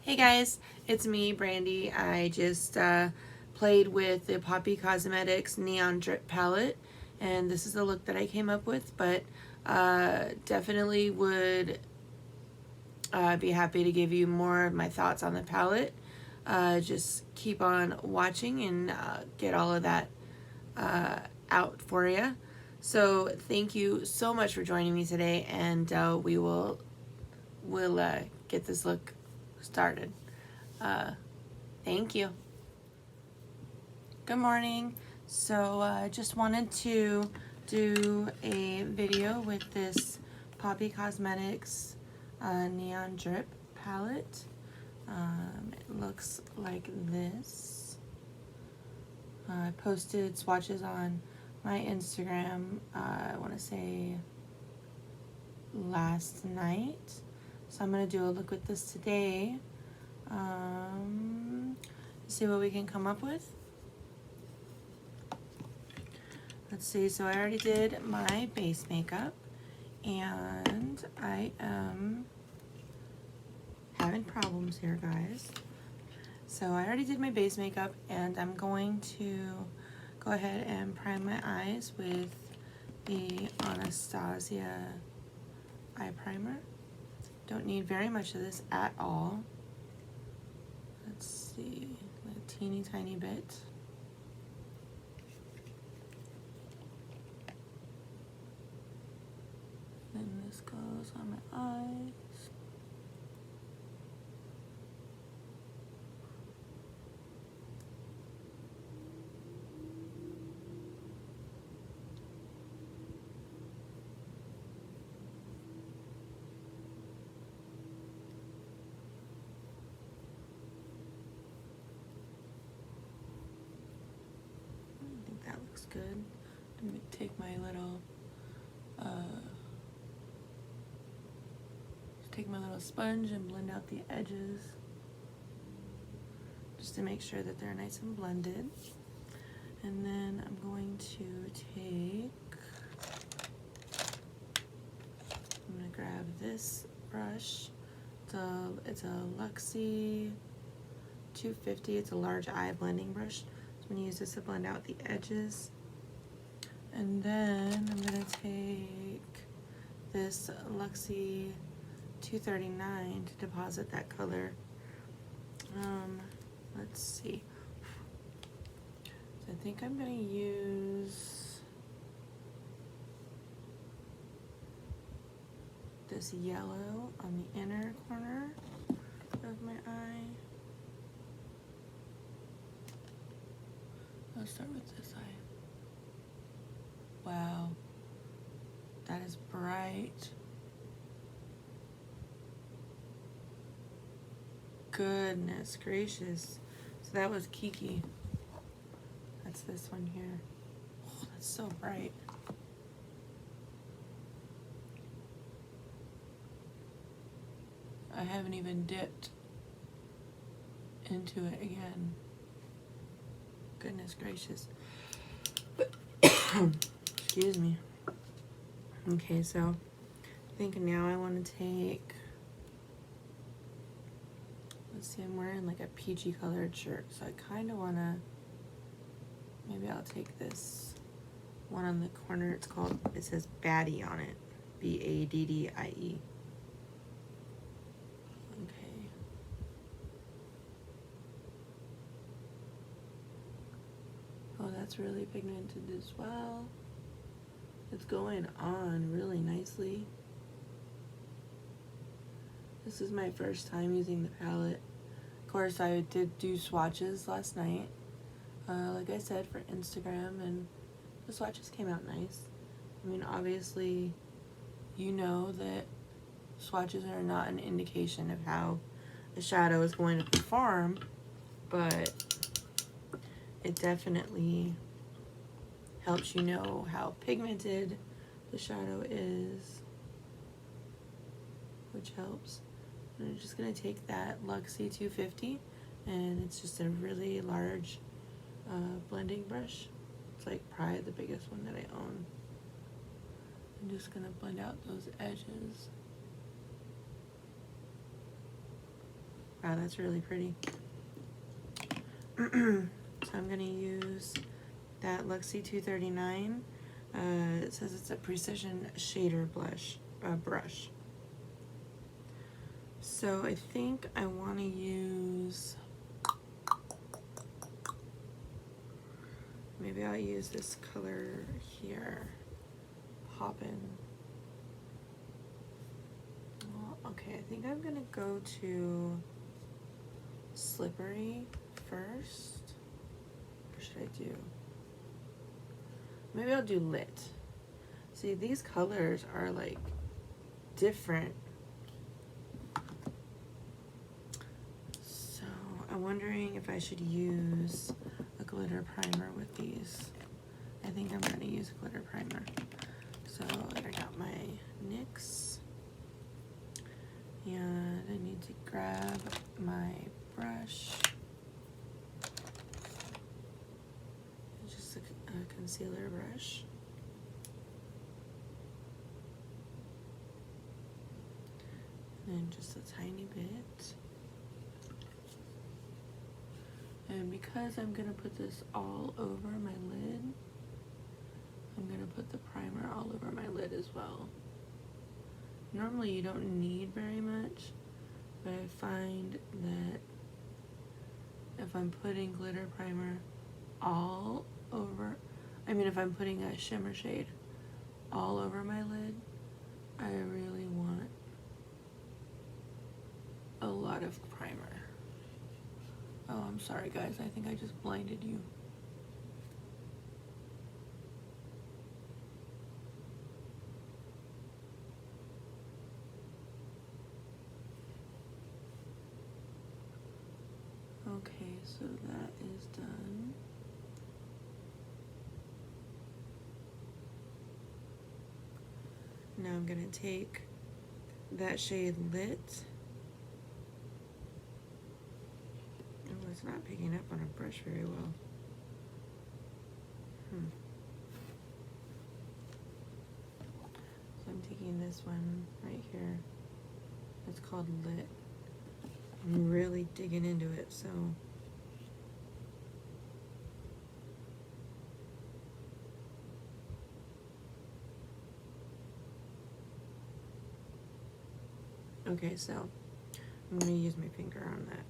Hey guys, it's me, Brandy. I just played with the Poppy Cosmetics Neon Drip Palette, and this is the look that I came up with, but definitely would be happy to give you more of my thoughts on the palette. Just keep on watching and get all of that out for you. So thank you so much for joining me today, and we'll get this look started. Thank you. Good morning. So I just wanted to do a video with this Poppy Cosmetics Neon Drip palette. It looks like this. I posted swatches on my Instagram, I want to say last night. So I'm going to do a look with this today. See what we can come up with. Let's see, so I already did my base makeup and I am having problems here, guys. So I already did my base makeup and I'm going to go ahead and prime my eyes with the Anastasia eye primer. Don't need very much of this at all. Let's see, a teeny tiny bit. Then this goes on my eyes. I think that looks good. Let me take my little sponge and blend out the edges just to make sure that they're nice and blended. And then I'm going to I'm going to grab this brush. It's a Luxie 250. It's a large eye blending brush. So I'm going to use this to blend out the edges. And then I'm going to take this Luxie 239 to deposit that color. Let's see. So I think I'm going to use this yellow on the inner corner of my eye. Let's start with this eye. Wow, that is bright. Goodness gracious. So that was Kiki. That's this one here. Oh, that's so bright. I haven't even dipped into it again. Goodness gracious. Excuse me. Okay, so I think now I want to take, let's see, I'm wearing like a peachy colored shirt, so I kind of want to, maybe I'll take this one on the corner. It says Baddie on it. Baddie. Okay. Oh, that's really pigmented as well. It's going on really nicely. This is my first time using the palette. Of course, I did do swatches last night, like I said, for Instagram, and the swatches came out nice. I mean, obviously, you know that swatches are not an indication of how a shadow is going to perform, but it definitely helps you know how pigmented the shadow is, which helps. And I'm just going to take that Luxie 250, and it's just a really large blending brush. It's like probably the biggest one that I own. I'm just going to blend out those edges. Wow, that's really pretty. So I'm going to use that Luxie 239. It says it's a precision shader brush. So I think I want to use, maybe I'll use this color here, Poppin'. Well, okay, I think I'm going to go to Slippery first. What should I do? Maybe I'll do Lit. See, these colors are like different. So I'm wondering if I should use a glitter primer with these. I think I'm going to use a glitter primer. So I got my NYX. And I need to grab my brush. Just a concealer brush. And then just a tiny bit. And because I'm going to put this all over my lid, I'm going to put the primer all over my lid as well. Normally you don't need very much, but I find that if I'm putting glitter primer all over, if I'm putting a shimmer shade all over my lid, I really want a lot of primer. Oh, I'm sorry guys, I think I just blinded you. Okay, so that is done. Now I'm gonna take that shade Lit. Oh, it's not picking up on a brush very well. So I'm taking this one right here. It's called Lit. I'm really digging into it, so okay, so I'm going to use my finger on that.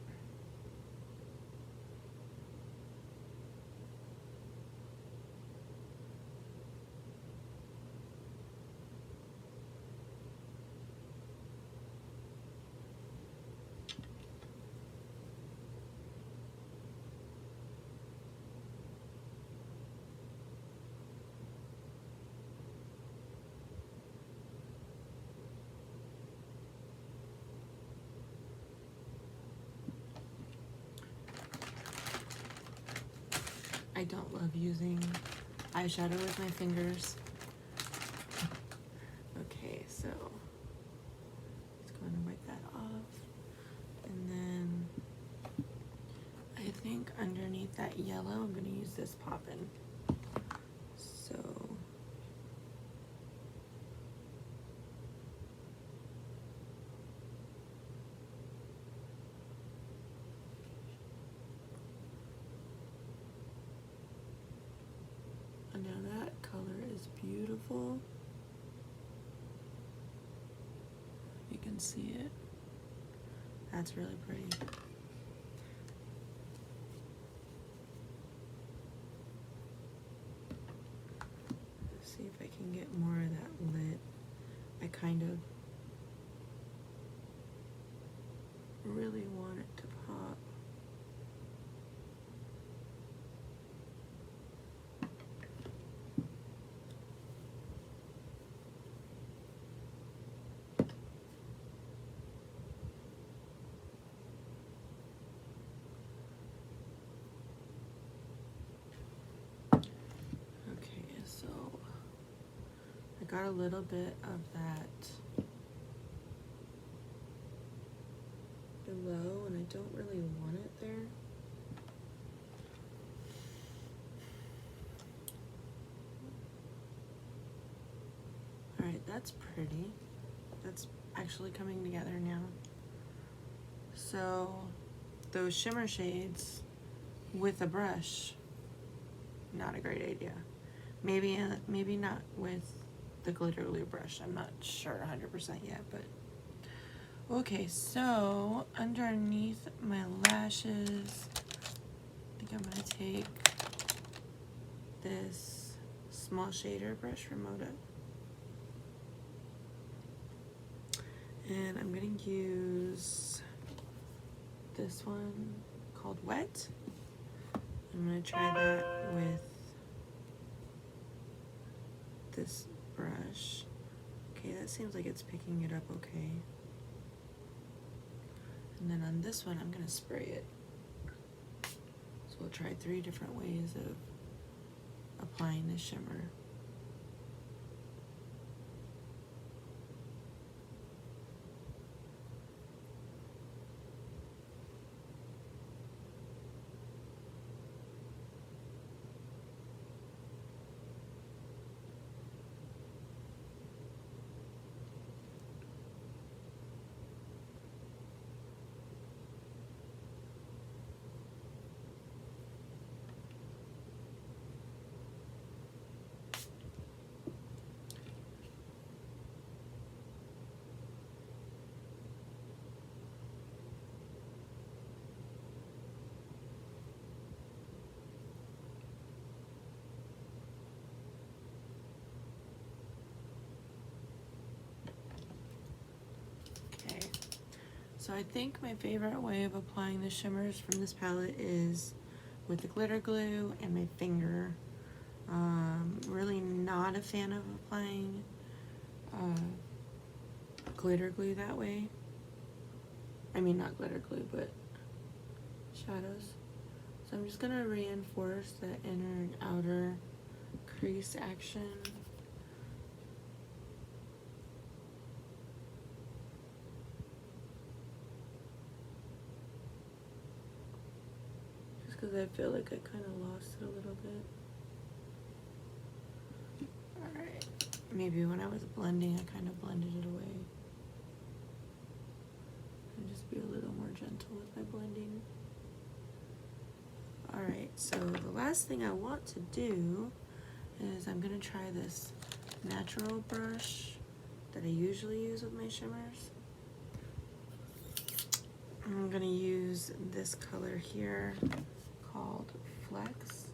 I don't love using eyeshadow with my fingers. Okay, so just going to wipe that off. And then I think underneath that yellow, I'm going to use this Poppin'. So now that color is beautiful. You can see it. That's really pretty. Let's see if I can get more of that Lit. I kind of really want it to pop. Got a little bit of that below, and I don't really want it there. All right, that's pretty. That's actually coming together now. So those shimmer shades with a brush, not a great idea. Maybe not with the glitter glue brush. I'm not sure 100% yet, but okay. So underneath my lashes, I think I'm gonna take this small shader brush from Moda, and I'm gonna use this one called Wet. I'm gonna try that with this brush. Okay, that seems like it's picking it up okay. And then on this one, I'm gonna spray it. So we'll try 3 different ways of applying the shimmer. So I think my favorite way of applying the shimmers from this palette is with the glitter glue and my finger. Really not a fan of applying glitter glue that way. I mean, not glitter glue, but shadows. So I'm just gonna reinforce the inner and outer crease action. Because I feel like I kind of lost it a little bit. Alright, maybe when I was blending, I kind of blended it away. And just be a little more gentle with my blending. Alright, so the last thing I want to do is I'm going to try this natural brush that I usually use with my shimmers. I'm going to use this color here called Flex.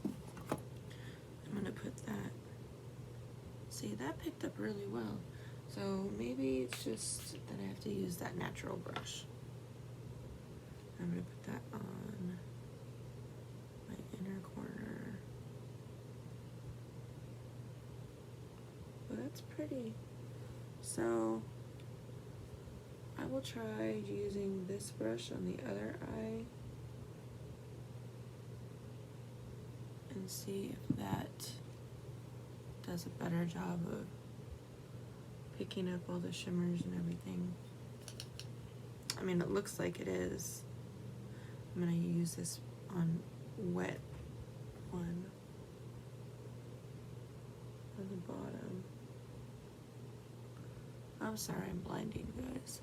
I'm gonna put that. See, that picked up really well. So maybe it's just that I have to use that natural brush. I'm gonna put that on my inner corner. But that's pretty. So I will try using this brush on the other eye and see if that does a better job of picking up all the shimmers and everything. I mean, it looks like it is. I'm gonna use this on wet one on the bottom. I'm sorry, I'm blinding you guys.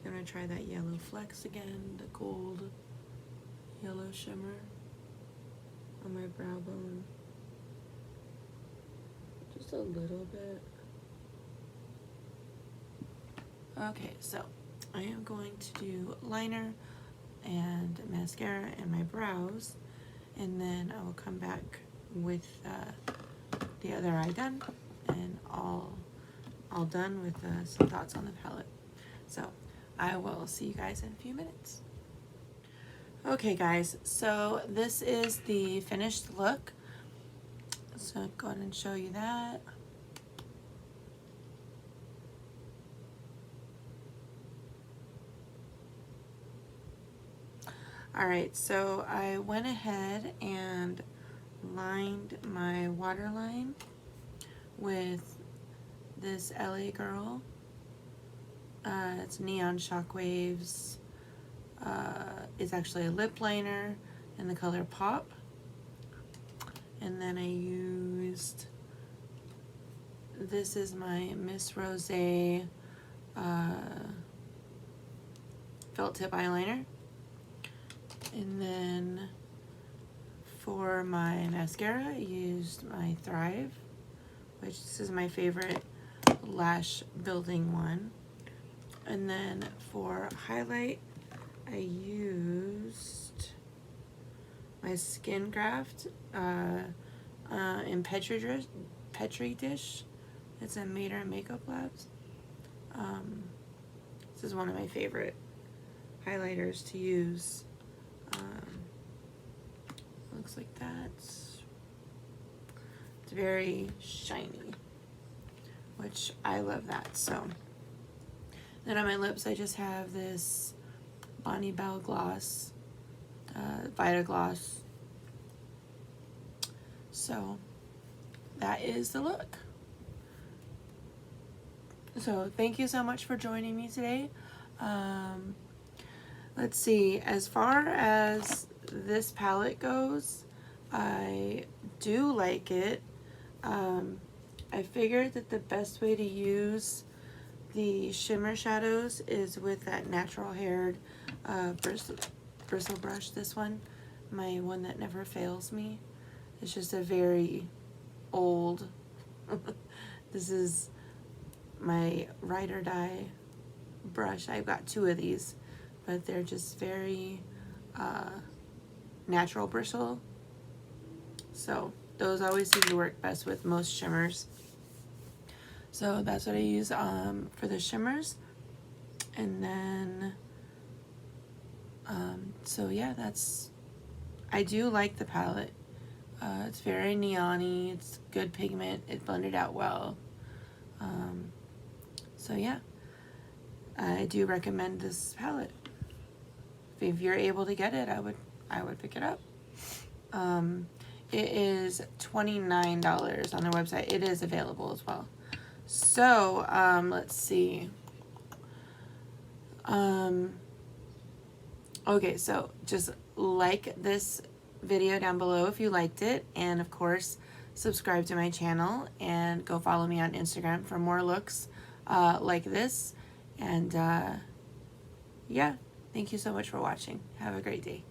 I'm gonna try that yellow Flex again, the gold yellow shimmer on my brow bone. Just a little bit. Okay, so I am going to do liner and mascara and my brows, and then I will come back with the other eye done and all done with some thoughts on the palette. So I will see you guys in a few minutes. Okay guys, so this is the finished look. So go ahead and show you that. Alright, so I went ahead and lined my waterline with this LA Girl. It's Neon Shockwaves. It's actually a lip liner in the color Pop. And then I used this is my Miss Rose felt tip eyeliner. And then for my mascara, I used my Thrive, which this is my favorite lash building one. And then for highlight, I used my Skin Graft in Petri dish. It's a Mater Makeup Labs. This is one of my favorite highlighters to use. Looks like that. It's very shiny, which I love that. So then on my lips, I just have this Bonnie Bell gloss, Vita Gloss. So that is the look. So thank you so much for joining me today. Let's see, as far as this palette goes, I do like it. I figured that the best way to use the shimmer shadows is with that natural haired bristle brush. This one, my one that never fails me. It's just a very old, this is my Ride or Die brush. I've got two of these, but they're just very natural bristle. So those always seem to work best with most shimmers. So that's what I use for the shimmers. And then, so yeah, I do like the palette. It's very neon-y, it's good pigment, it blended out well. So yeah, I do recommend this palette. If you're able to get it, I would pick it up. It is $29 on their website. It is available as well. So, let's see. Okay, so just like this video down below if you liked it, and of course subscribe to my channel and go follow me on Instagram for more looks like this. And yeah, thank you so much for watching. Have a great day.